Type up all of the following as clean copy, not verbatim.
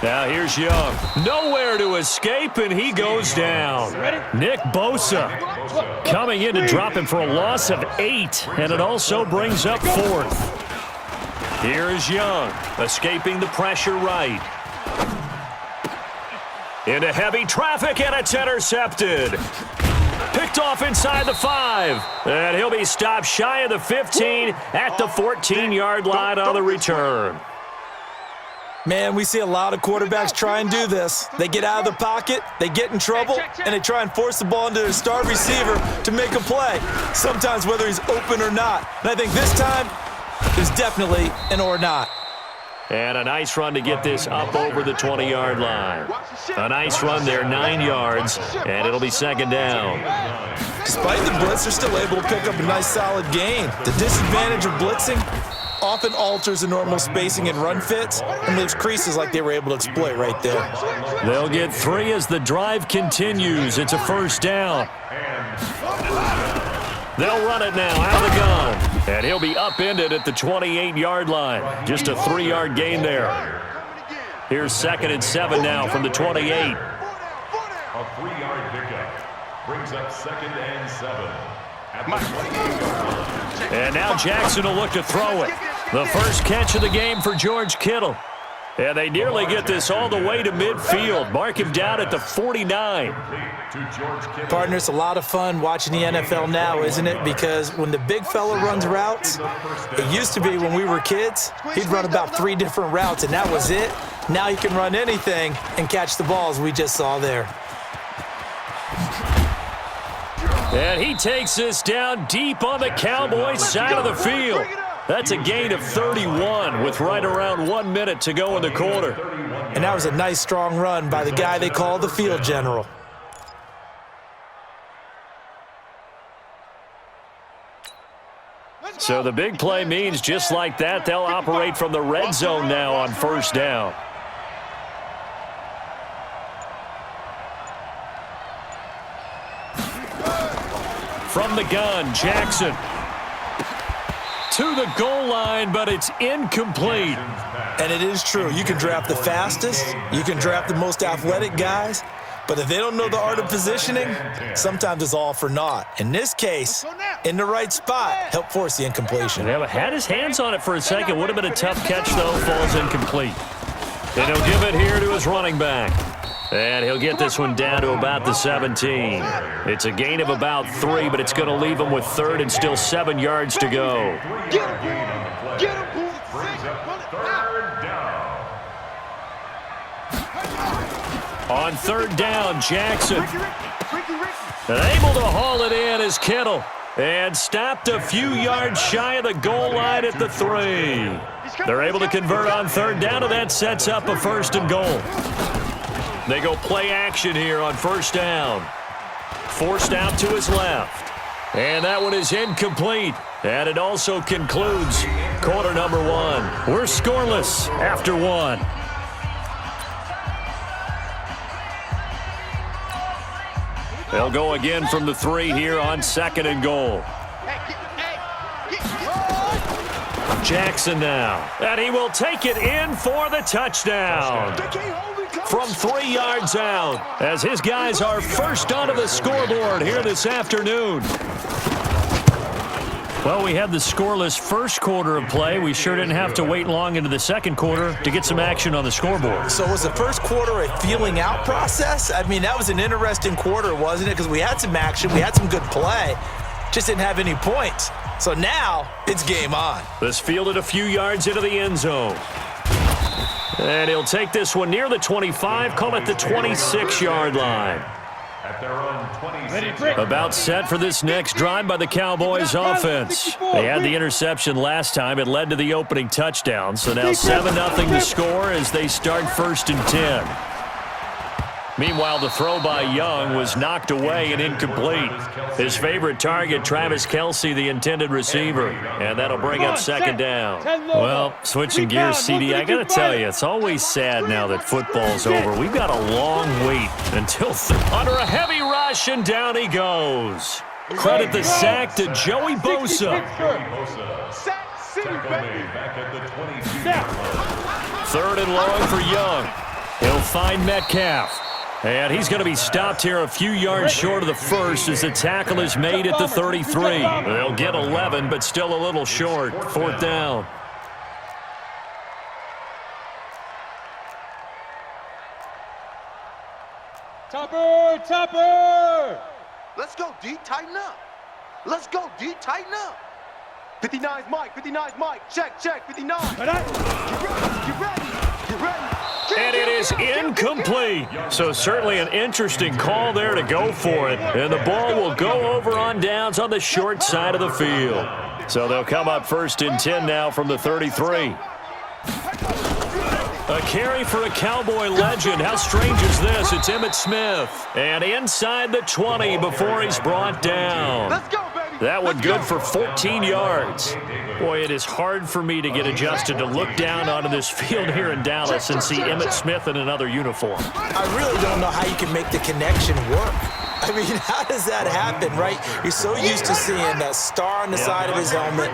Now here's Young. Nowhere to escape, and he goes down. Nick Bosa coming in to drop him for a loss of 8, and it also brings up 4th. Here is Young, escaping the pressure right. Into heavy traffic, and it's intercepted. Picked off inside the 5, and he'll be stopped shy of the 15 at the 14-yard line on the return. Man, we see a lot of quarterbacks try and do this. They get out of the pocket, they get in trouble, and they try and force the ball into their star receiver to make a play, sometimes whether he's open or not. And I think this time, there's definitely an or not. And a nice run to get this up over the 20-yard line. A nice run there, 9 yards, and it'll be second down. Despite the blitz, they're still able to pick up a nice solid gain. The disadvantage of blitzing often alters the normal spacing and run fits and leaves creases like they were able to exploit right there. They'll get 3 as the drive continues. It's a first down. They'll run it now out of the gun, and he'll be upended at the 28-yard line. Just a 3-yard gain there. Here's 2nd and 7 now from the 28. A 3-yard pickup brings up 2nd and 7 at the 28-yard line. And now Jackson will look to throw it. The first catch of the game for George Kittle. And they nearly get this all the way to midfield. Mark him down at the 49. Partner, it's a lot of fun watching the NFL now, isn't it? Because when the big fella runs routes, it used to be when we were kids, he'd run about 3 different routes, and that was it. Now he can run anything and catch the balls we just saw there. And he takes this down deep on the Cowboys side of the field. That's a gain of 31 with right around 1 minute to go in the quarter. And that was a nice, strong run by the guy they call the field general. So the big play means just like that, they'll operate from the red zone now on first down. From the gun, Jackson. To the goal line, but it's incomplete. And it is true. You can draft the fastest. You can draft the most athletic guys. But if they don't know the art of positioning, sometimes it's all for naught. In this case, in the right spot, help force the incompletion. Yeah, had his hands on it for a second. Would have been a tough catch, though. Falls incomplete. And he'll give it here to his running back. And he'll get this one down to about the 17. It's a gain of about 3, but it's going to leave him with 3rd and still 7 yards to go. On 3rd down, Jackson. And able to haul it in is Kittle. And stopped a few yards shy of the goal line at the 3. They're able to convert on 3rd down, and that sets up a 1st and goal. They go play action here on 1st down. Forced out to his left. And that one is incomplete. And it also concludes quarter number 1. We're scoreless after 1. They'll go again from the 3 here on 2nd and goal. Jackson now. And he will take it in for the touchdown. From 3 yards out, as his guys are first onto the scoreboard here this afternoon. Well, we had the scoreless first quarter of play. We sure didn't have to wait long into the second quarter to get some action on the scoreboard. So was the first quarter a feeling out process? I mean, that was an interesting quarter, wasn't it? Because we had some action, we had some good play, just didn't have any points. So now it's game on. This fielded a few yards into the end zone. And he'll take this one near the 25, call it the 26-yard line. About set for this next drive by the Cowboys offense. They had the interception last time. It led to the opening touchdown. So now 7-0 to score as they start 1st and 10. Meanwhile, the throw by Young was knocked away and incomplete. His favorite target, Travis Kelce, the intended receiver. And that'll bring up 2nd down. Well, switching gears, CD, I got to tell you, it's always sad now that football's over. We've got a long wait until under a heavy rush, and down he goes. Credit the sack to Joey Bosa. 3rd and long for Young. He'll find Metcalf. And he's going to be stopped here a few yards short of the first as the tackle is made at the 33. They'll get 11, but still a little short. 4th down. Topper! Let's go, D. Tighten up. Let's go, D. Tighten up. 59's Mike. 59's Mike. Check. 59. Get ready. And it is incomplete. So certainly an interesting call there to go for it. And the ball will go over on downs on the short side of the field. So they'll come up 1st and 10 now from the 33. A carry for a Cowboy legend. How strange is this? It's Emmitt Smith. And inside the 20 before he's brought down. Let's go, baby. That one good for 14 yards. Boy, it is hard for me to get adjusted to look down onto this field here in Dallas and see Emmitt Smith in another uniform. I really don't know how you can make the connection work. I mean, how does that happen, right? You're so used to seeing that star on the side of his helmet,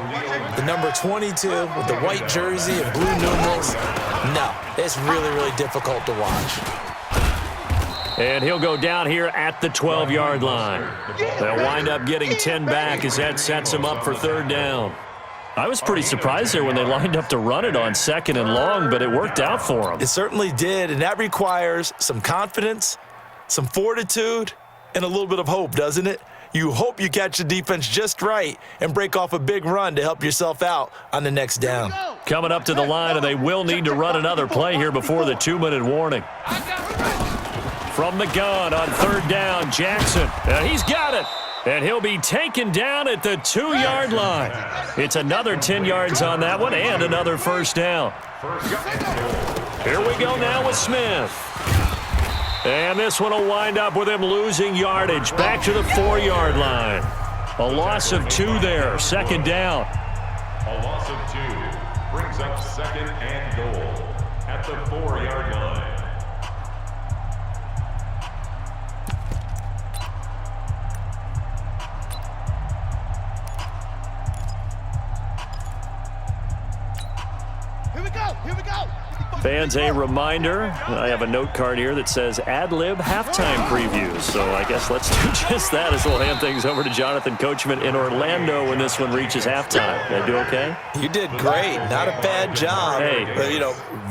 the number 22 with the white jersey and blue numerals. No, it's really, really difficult to watch. And he'll go down here at the 12-yard line. They'll wind up getting 10 back as that sets him up for 3rd down. I was pretty surprised there when they lined up to run it on 2nd and long, but it worked out for them. It certainly did, and that requires some confidence, some fortitude, and a little bit of hope, doesn't it? You hope you catch the defense just right and break off a big run to help yourself out on the next down. Coming up to the line, and they will need to run another play here before the 2-minute warning. From the gun on 3rd down, Jackson. And he's got it. And he'll be taken down at the 2-yard line. It's another 10 yards on that one and another 1st down. Here we go now with Smith. And this one will wind up with him losing yardage back to the 4-yard line. A loss of 2 there, 2nd down. A loss of 2 brings up 2nd and goal at the 4-yard line. Here we go. Fans, a reminder, I have a note card here that says ad-lib halftime previews. So I guess let's do just that as we'll hand things over to Jonathan Coachman in Orlando when this one reaches halftime. Did I do okay? You did great. Not a bad job. Hey.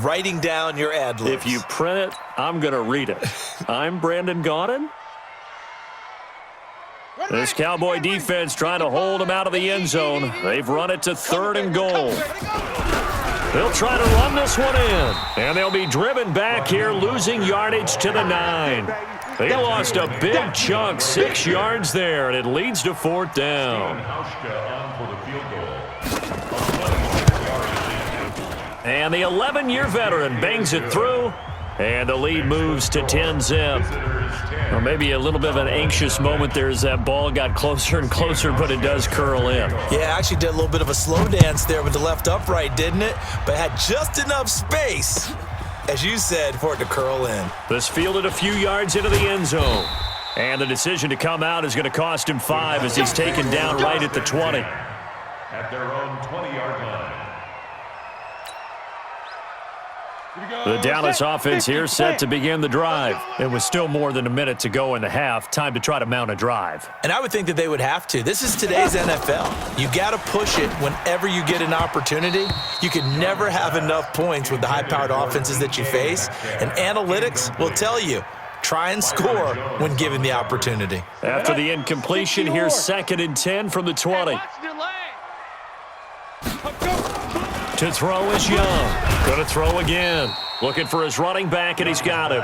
Writing down your ad-libs. If you print it, I'm going to read it. I'm Brandon Gaudin. This Cowboy defense trying to hold him out of the end zone. They've run it to 3rd and goal. They'll try to run this one in. And they'll be driven back here, losing yardage to the 9. They lost a big chunk, 6 yards there, and it leads to 4th down. And the 11-year veteran bangs it through, and the lead moves to 10-zip. Well, maybe a little bit of an anxious moment there as that ball got closer and closer, but it does curl in. Yeah, actually did a little bit of a slow dance there with the left upright, didn't it? But had just enough space, as you said, for it to curl in. This fielded a few yards into the end zone. And the decision to come out is going to cost him 5 as he's taken down right at the 20. At their own 20-yard line. The Dallas offense here set to begin the drive. It was still more than a minute to go in the half. Time to try to mount a drive. And I would think that they would have to. This is today's NFL. You got to push it whenever you get an opportunity. You can never have enough points with the high-powered offenses that you face. And analytics will tell you, try and score when given the opportunity. After the incompletion, here's 2nd and 10 from the 20. To throw is Young. Going to throw again. Looking for his running back, and he's got him.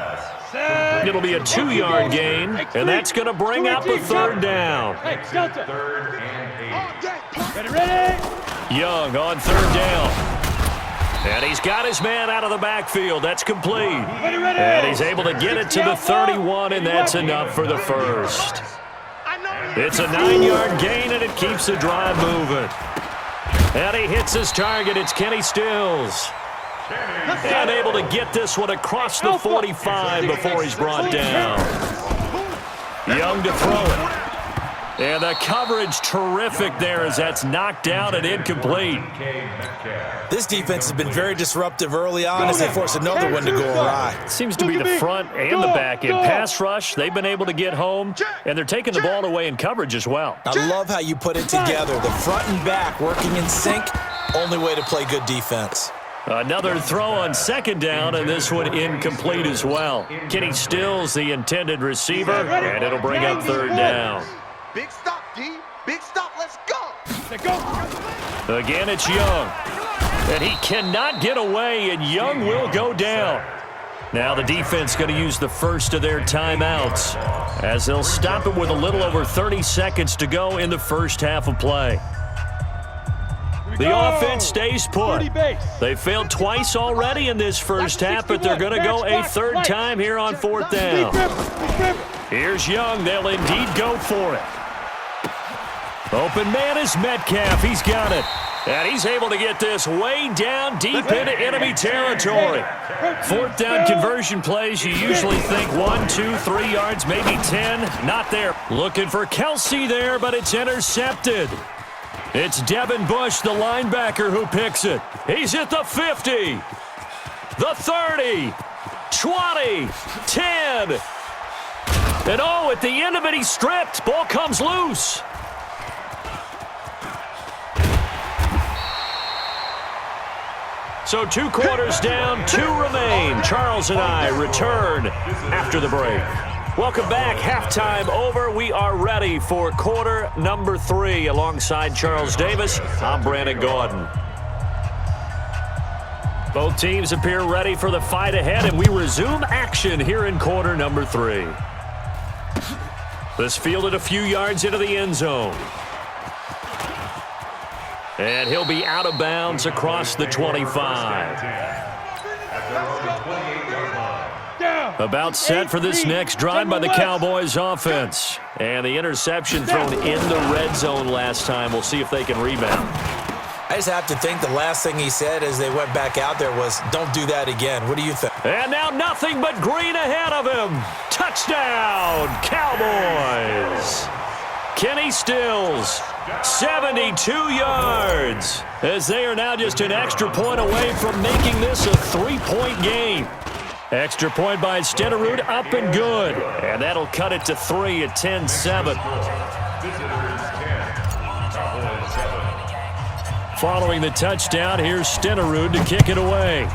It'll be a 2-yard gain, and that's going to bring up a 3rd down. 3rd and 8. Ready? Young on 3rd down. And he's got his man out of the backfield. That's complete. And he's able to get it to the 31, and that's enough for the first. It's a 9-yard gain, and it keeps the drive moving. And he hits his target. It's Kenny Stills. And able to get this one across the 45 before he's brought down. Young to throw it. And the coverage terrific there as that's knocked down and incomplete. This defense has been very disruptive early on as they force another one to go awry. Seems to be the front and the back end. Pass rush, they've been able to get home, and they're taking the ball away in coverage as well. I love how you put it together. The front and back working in sync, only way to play good defense. Another throw on second down, and this one incomplete as well. Kenny Stills, the intended receiver, and it'll bring up third down. Big stop, D. Big stop. Let's go. Again, it's Young. And he cannot get away, and Young will go down. Now the defense going to use the first of their timeouts as they'll stop it with a little over 30 seconds to go in the first half of play. The offense stays put. They failed twice already in this first half, but they're going to go a third time here on fourth down. Here's Young. They'll indeed go for it. Open man is Metcalf. He's got it. And he's able to get this way down deep into enemy territory. Fourth down conversion plays, you usually think 1, 2, 3 yards, maybe 10. Not there. Looking for Kelsey there, but it's intercepted. It's Devin Bush, the linebacker, who picks it. He's at the 50, the 30, 20, 10. And at the end of it, he's stripped. Ball comes loose. So 2 quarters down, 2 remain. Charles and I return after the break. Welcome back. Halftime over. We are ready for quarter number 3. Alongside Charles Davis, I'm Brandon Gordon. Both teams appear ready for the fight ahead, and we resume action here in quarter number 3. This fielded a few yards into the end zone. And he'll be out of bounds across the 25. About set for this next drive by the Cowboys offense. And the interception thrown in the red zone last time. We'll see if they can rebound. I just have to think the last thing he said as they went back out there was, don't do that again. What do you think? And now nothing but green ahead of him. Touchdown, Cowboys. Kenny Stills, 72 yards, as they are now just an extra point away from making this a 3-point game. Extra point by Stenerud, up and good. And that'll cut it to 3 at 10-7. Following the touchdown, here's Stenerud to kick it away.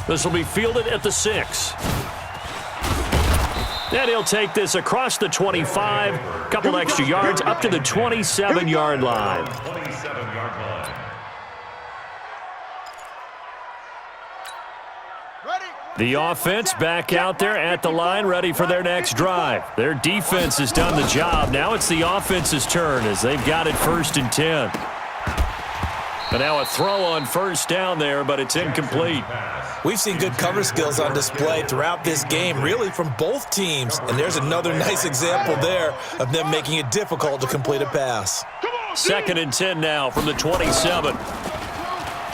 This will be fielded at the 6. And he'll take this across the 25, couple extra yards, up to the 27-yard line. The offense back out there at the line, ready for their next drive. Their defense has done the job. Now it's the offense's turn as they've got it 1st and 10. And now a throw on first down there, but it's incomplete. We've seen good cover skills on display throughout this game, really from both teams. And there's another nice example there of them making it difficult to complete a pass. 2nd and 10 now from the 27.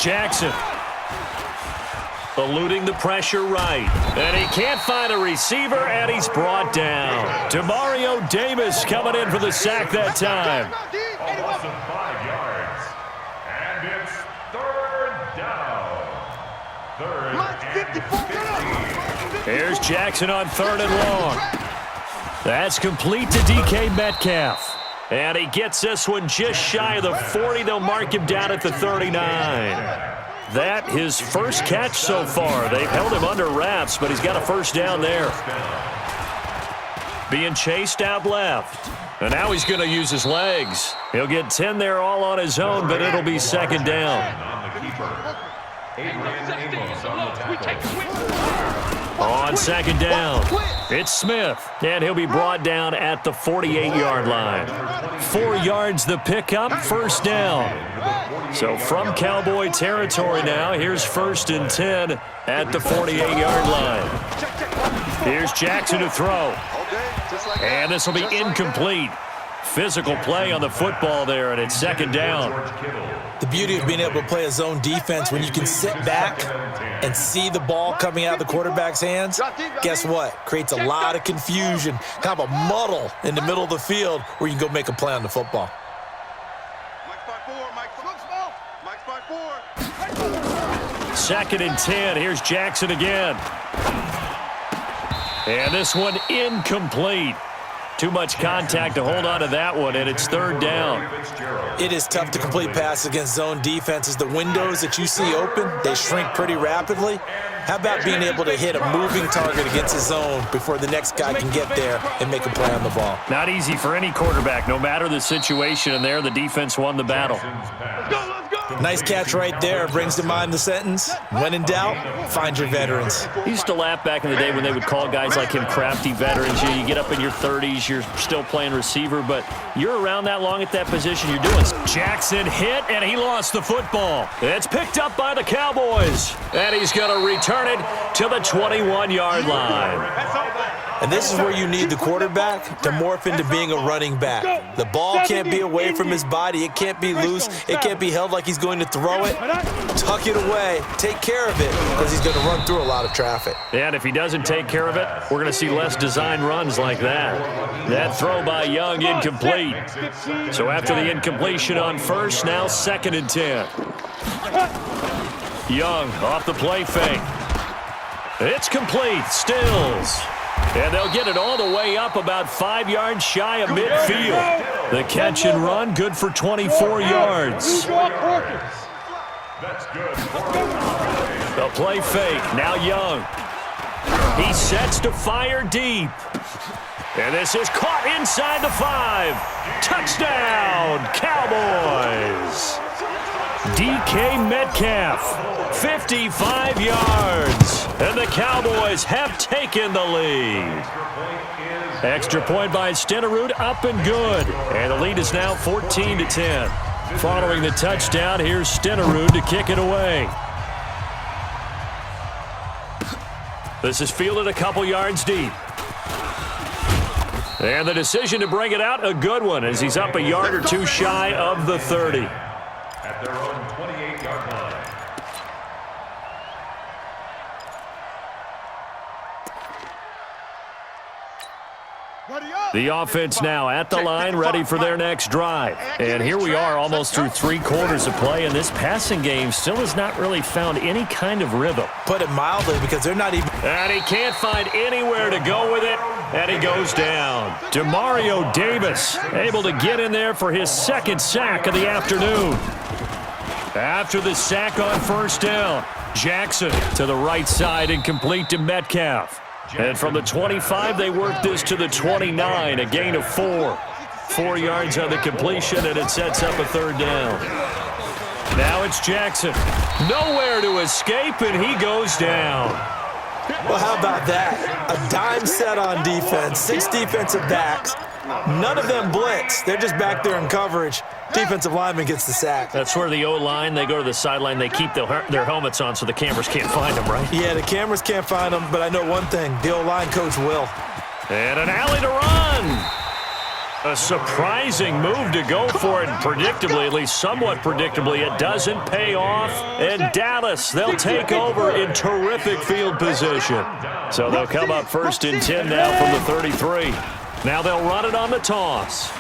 Jackson eluding the pressure right. And he can't find a receiver, and he's brought down. Demario Davis coming in for the sack that time. Almost 5 yards. And it's 3rd down. 3rd and 15. Here's Jackson on 3rd and long. That's complete to DK Metcalf. And he gets this one just shy of the 40. They'll mark him down at the 39. That his first catch so far. They've held him under wraps, but he's got a first down there. Being chased out left. And now he's going to use his legs. He'll get 10 there all on his own, but it'll be 2nd down. On 2nd down, it's Smith, and he'll be brought down at the 48-yard line. 4 yards the pickup, first down. So from Cowboy territory now, here's 1st and 10 at the 48-yard line. Here's Jackson to throw. And this will be incomplete. Physical play on the football there, and it's second down. The beauty of being able to play a zone defense when you can sit back and see the ball coming out of the quarterback's hands, guess what? Creates a lot of confusion, kind of a muddle in the middle of the field where you can go make a play on the football. Second and 10. Here's Jackson again. And this one incomplete. Too much contact to hold on to that one, and it's third down. It is tough to complete passes against zone defenses. The windows that you see open, they shrink pretty rapidly. How about being able to hit a moving target against a zone before the next guy can get there and make a play on the ball? Not easy for any quarterback, no matter the situation, and there the defense won the battle. Nice catch right there. Brings to mind the sentence, when in doubt, find your veterans. I used to laugh back in the day when they would call guys like him crafty veterans. You get up in your 30s, you're still playing receiver, but you're around that long at that position, you're doing. Jackson hit, and he lost the football. It's picked up by the Cowboys, and he's going to return it to the 21-yard line. And this is where you need the quarterback to morph into being a running back. The ball can't be away from his body. It can't be loose. It can't be held like he's going to throw it. Tuck it away. Take care of it because he's going to run through a lot of traffic. And if he doesn't take care of it, we're going to see less design runs like that. That throw by Young incomplete. So after the incompletion on first, now second and 10. Young off the play fake. It's complete. Stills. And they'll get it all the way up about 5 yards shy of midfield. The catch and run, good for 24 yards. That's good. The play fake, now Young. He sets to fire deep. And this is caught inside the 5. Touchdown, Cowboys. DK Metcalf, 55 yards. And the Cowboys have taken the lead. Extra point by Stenerud, up and good. And the lead is now 14-10. Following the touchdown, here's Stenerud to kick it away. This is fielded a couple yards deep. And the decision to bring it out, a good one, as he's up a yard or two shy of the 30. At their own 28-yard line. The offense now at the line, ready for their next drive. And here we are almost through 3 quarters of play, and this passing game still has not really found any kind of rhythm. Put it mildly, because they're not even... And he can't find anywhere to go with it, and he goes down. Demario Davis able to get in there for his second sack of the afternoon. After the sack on first down, Jackson to the right side and complete to Metcalf. And from the 25, they work this to the 29, a gain of 4. 4 yards on the completion, and it sets up a third down. Now it's Jackson. Nowhere to escape, and he goes down. Well, how about that? A dime set on defense, 6 defensive backs. None of them blitz. They're just back there in coverage. Defensive lineman gets the sack. That's where the O-line, they go to the sideline, they keep their helmets on so the cameras can't find them, right? Yeah, the cameras can't find them, but I know one thing. The O-line coach will. And an alley to run. A surprising move to go for it, and predictably, at least somewhat predictably, it doesn't pay off. And Dallas, they'll take over in terrific field position. So they'll come up first and 10 now from the 33. Now they'll run it on the toss.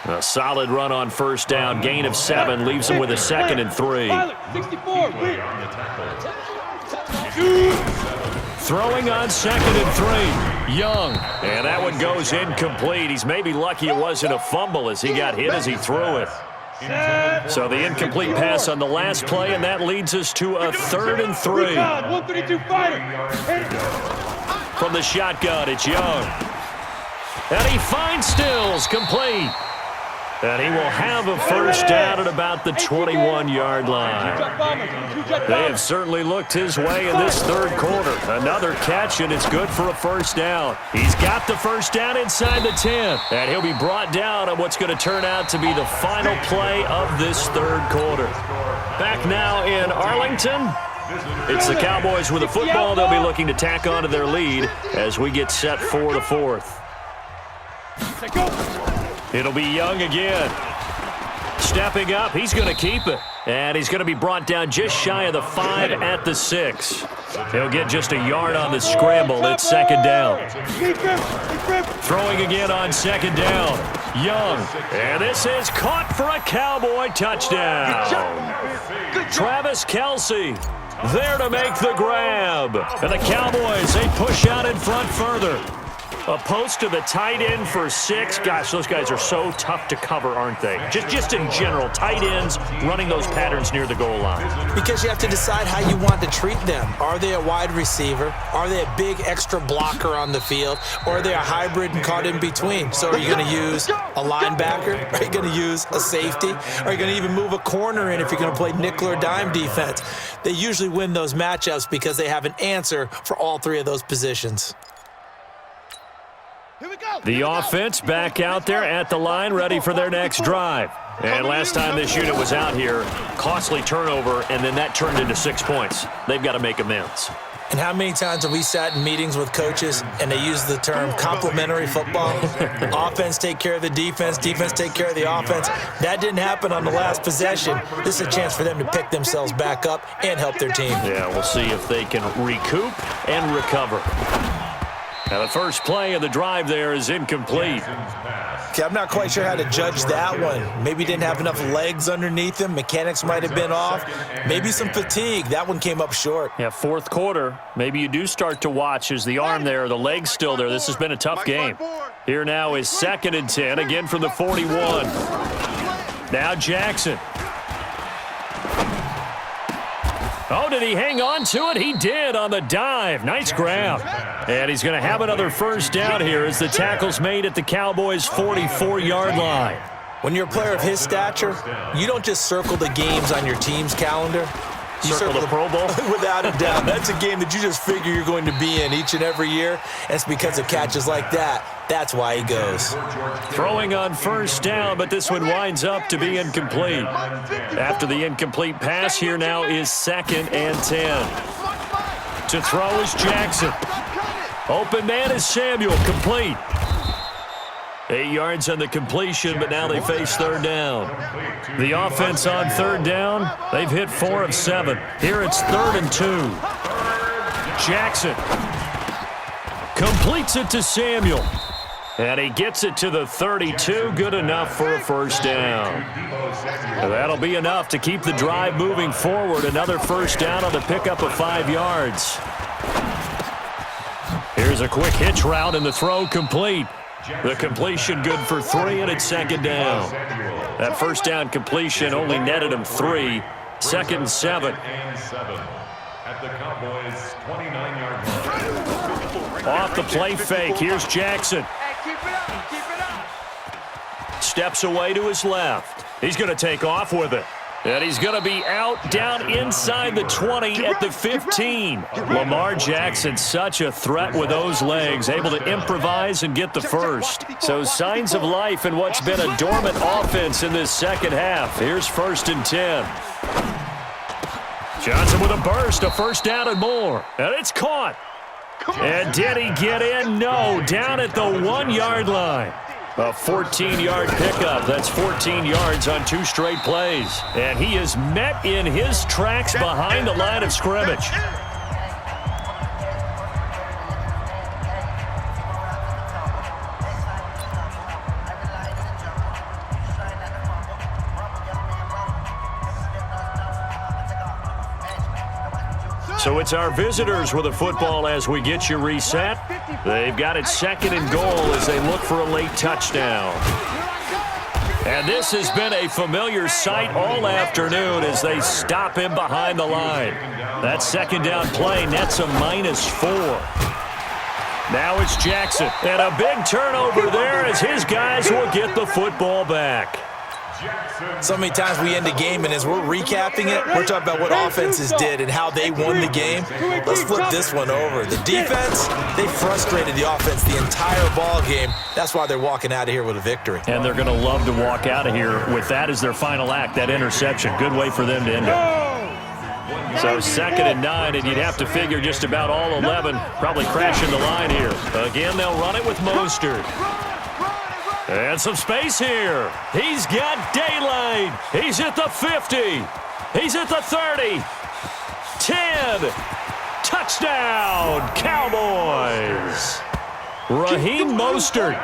A solid run on first down. Gain of 7 leaves them with a second and 3. Throwing on second and 3. Young. And that one goes incomplete. He's maybe lucky it wasn't a fumble as he got hit as he threw it. So the incomplete pass on the last play, and that leads us to a third and 3. From the shotgun, it's Young. And he finds Stills, complete. And he will have a first down at about the 21-yard line. They have certainly looked his way in this third quarter. Another catch, and it's good for a first down. He's got the first down inside the 10. And he'll be brought down on what's going to turn out to be the final play of this third quarter. Back now in Arlington. It's the Cowboys with the football. They'll be looking to tack on to their lead as we get set for the fourth. It'll be Young again. Stepping up, he's going to keep it. And he's going to be brought down just shy of the 5 at the 6. He'll get just a yard on the scramble. It's second down. Throwing again on second down. Young. And this is caught for a Cowboy touchdown. Travis Kelce there to make the grab. And the Cowboys, they push out in front further. A post to the tight end for 6. Gosh, those guys are so tough to cover, aren't they? Just in general, tight ends running those patterns near the goal line. Because you have to decide how you want to treat them. Are they a wide receiver? Are they a big extra blocker on the field? Or are they a hybrid and caught in between? So are you going to use a linebacker? Are you going to use a safety? Are you going to even move a corner in if you're going to play nickel or dime defense? They usually win those matchups because they have an answer for all 3 of those positions. The offense back out there at the line, ready for their next drive. And last time this unit was out here, costly turnover, and then that turned into 6 points. They've got to make amends. And how many times have we sat in meetings with coaches and they use the term complementary football? Offense take care of the defense, defense take care of the offense. That didn't happen on the last possession. This is a chance for them to pick themselves back up and help their team. Yeah, we'll see if they can recoup and recover. Now the first play of the drive there is incomplete. Okay, I'm not quite sure how to judge that one. Maybe didn't have enough legs underneath him. Mechanics might have been off. Maybe some fatigue. That one came up short. Yeah, fourth quarter. Maybe you do start to watch as the arm there, the leg's still there. This has been a tough game. Here now is 2nd and 10, again from the 41. Now Jackson. Oh, did he hang on to it? He did on the dive. Nice grab. And he's going to have another first down here as the tackle's made at the Cowboys' 44-yard line. When you're a player of his stature, you don't just circle the games on your team's calendar. You circle the Pro Bowl? Without a doubt. That's a game that you just figure you're going to be in each and every year. And it's because of catches like that. That's why he goes. Throwing on first down, but this one winds up to be incomplete. After the incomplete pass, here now is 2nd and 10. To throw is Jackson. Open man is Samuel, complete. 8 yards on the completion, but now they face 3rd down. The offense on 3rd down, they've hit 4 of 7. Here it's 3rd and 2. Jackson completes it to Samuel. And he gets it to the 32, good enough for a first down. And that'll be enough to keep the drive moving forward. Another first down on the pickup of 5 yards. Here's a quick hitch route and the throw complete. The completion good for 3, and it's 2nd down. That first down completion only netted him 3. 2nd and 7. At the Cowboys' 29-yard line. Off the play fake, here's Jackson. Steps away to his left. He's going to take off with it. And he's going to be out down inside the 20 at the 15. Lamar Jackson, such a threat with those legs, able to improvise and get the first. So signs of life in what's been a dormant offense in this second half. Here's 1st and 10. Johnson with a burst, a first down and more. And it's caught. And did he get in? No, down at the 1-yard line. A 14-yard pickup. That's 14 yards on 2 straight plays. And he is met in his tracks behind the line of scrimmage. So it's our visitors with a football as we get you reset. They've got it 2nd and goal as they look for a late touchdown. And this has been a familiar sight all afternoon as they stop him behind the line. That 2nd down play nets a -4. Now it's Jackson. And a big turnover there as his guys will get the football back. So many times we end the game, and as we're recapping it, we're talking about what offenses did and how they won the game. Let's flip this one over. The defense, they frustrated the offense the entire ball game. That's why they're walking out of here with a victory. And they're going to love to walk out of here with that as their final act, that interception. Good way for them to end it. So 2nd and 9, and you'd have to figure just about all 11 probably crashing the line here. Again, they'll run it with Mostert. And some space here. He's got daylight. He's at the 50. He's at the 30. 10. Touchdown, Cowboys. Raheem Mostert,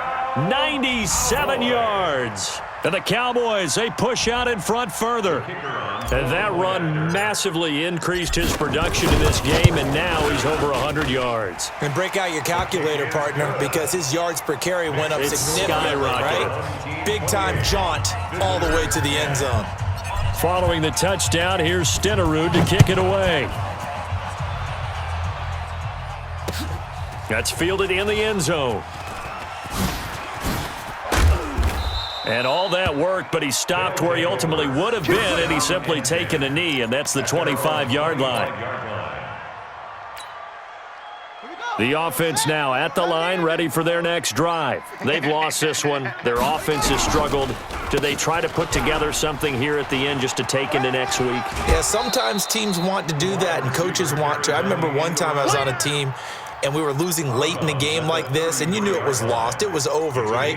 97 yards. And the Cowboys, they push out in front further. And that run massively increased his production in this game, and now he's over 100 yards. And break out your calculator, partner, because his yards per carry went up significantly, right? Big-time jaunt all the way to the end zone. Following the touchdown, here's Stenerud to kick it away. That's fielded in the end zone. And all that worked, but he stopped where he ultimately would have been, and he's simply taken a knee, and that's the 25-yard line. The offense now at the line, ready for their next drive. They've lost this one. Their offense has struggled. Do they try to put together something here at the end just to take into next week? Yeah, sometimes teams want to do that, and coaches want to. I remember one time I was on a team, and we were losing late in the game like this, and you knew it was lost. It was over, right?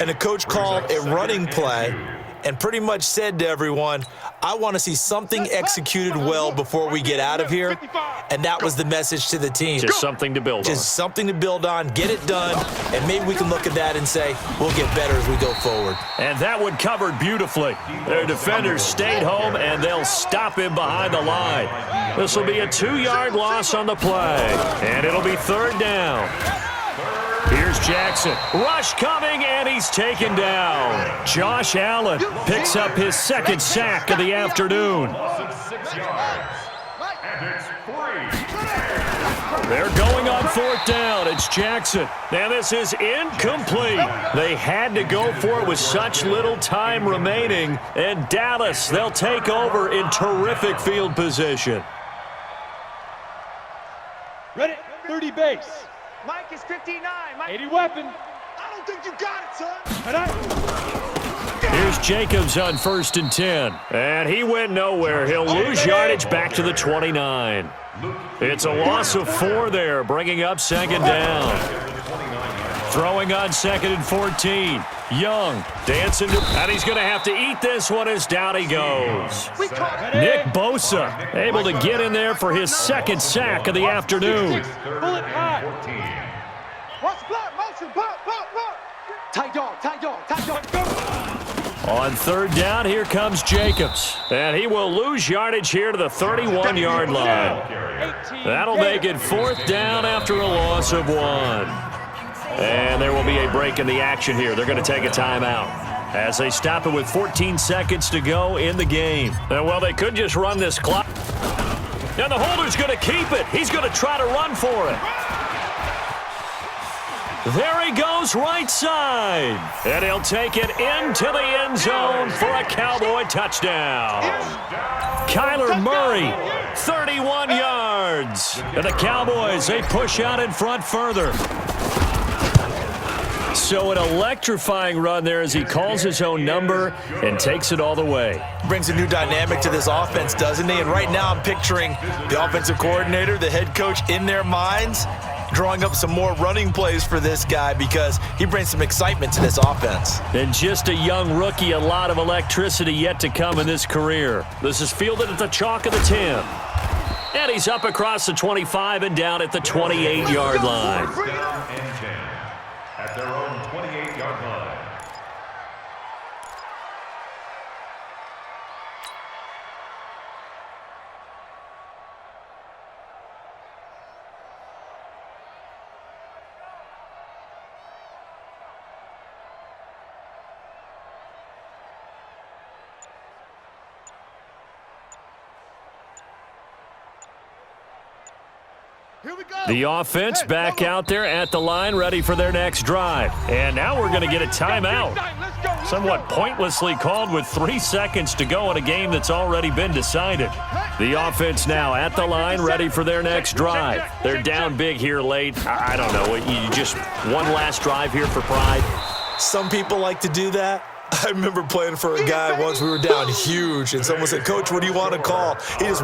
And the coach called a running play and pretty much said to everyone, I want to see something executed well before we get out of here. And that was the message to the team. Just something to build on. Just something to build on, get it done, and maybe we can look at that and say, we'll get better as we go forward. And that one covered beautifully. Their defenders stayed home, and they'll stop him behind the line. This will be a 2-yard loss on the play, and it'll be 3rd down. Here's Jackson. Rush coming, and he's taken down. Josh Allen picks up his 2nd sack of the afternoon. They're going on 4th down. It's Jackson. Now this is incomplete. They had to go for it with such little time remaining. And Dallas, they'll take over in terrific field position. Ready, 30 base. Mike is 59. Mike. 80 weapon. I don't think you got it, son. Here's Jacobs on 1st and 10. And he went nowhere. He'll lose yardage back to the 29. It's a loss of 4 there, bringing up 2nd down. Throwing on 2nd and 14. Young dancing to, and he's going to have to eat this one as down he goes. Nick Bosa able to get in there for his 2nd sack of the afternoon. Bullet high. Watch block, motion, pop. Tight dog. On 3rd down, here comes Jacobs. And he will lose yardage here to the 31-yard line. That'll make it 4th down after a loss of 1. And there will be a break in the action here. They're going to take a timeout as they stop it with 14 seconds to go in the game. And, well, they could just run this clock. And the holder's going to keep it. He's going to try to run for it. There he goes right side. And he'll take it into the end zone for a Cowboy touchdown. Kyler Murray, 31 yards. And the Cowboys, they push out in front further. So an electrifying run there as he calls his own number and takes it all the way. Brings a new dynamic to this offense, doesn't he? And right now I'm picturing the offensive coordinator, the head coach in their minds, drawing up some more running plays for this guy because he brings some excitement to this offense. And just a young rookie, a lot of electricity yet to come in this career. This is fielded at the chalk of the 10. And he's up across the 25 and down at the 28-yard line. At their own 28-yard line. The offense back out there at the line, ready for their next drive. And now we're going to get a timeout. Somewhat pointlessly called with 3 seconds to go in a game that's already been decided. The offense now at the line, ready for their next drive. They're down big here late. I don't know. You just one last drive here for pride. Some people like to do that. I remember playing for a guy once. We were down huge, and someone said, Coach, what do you want to call? He just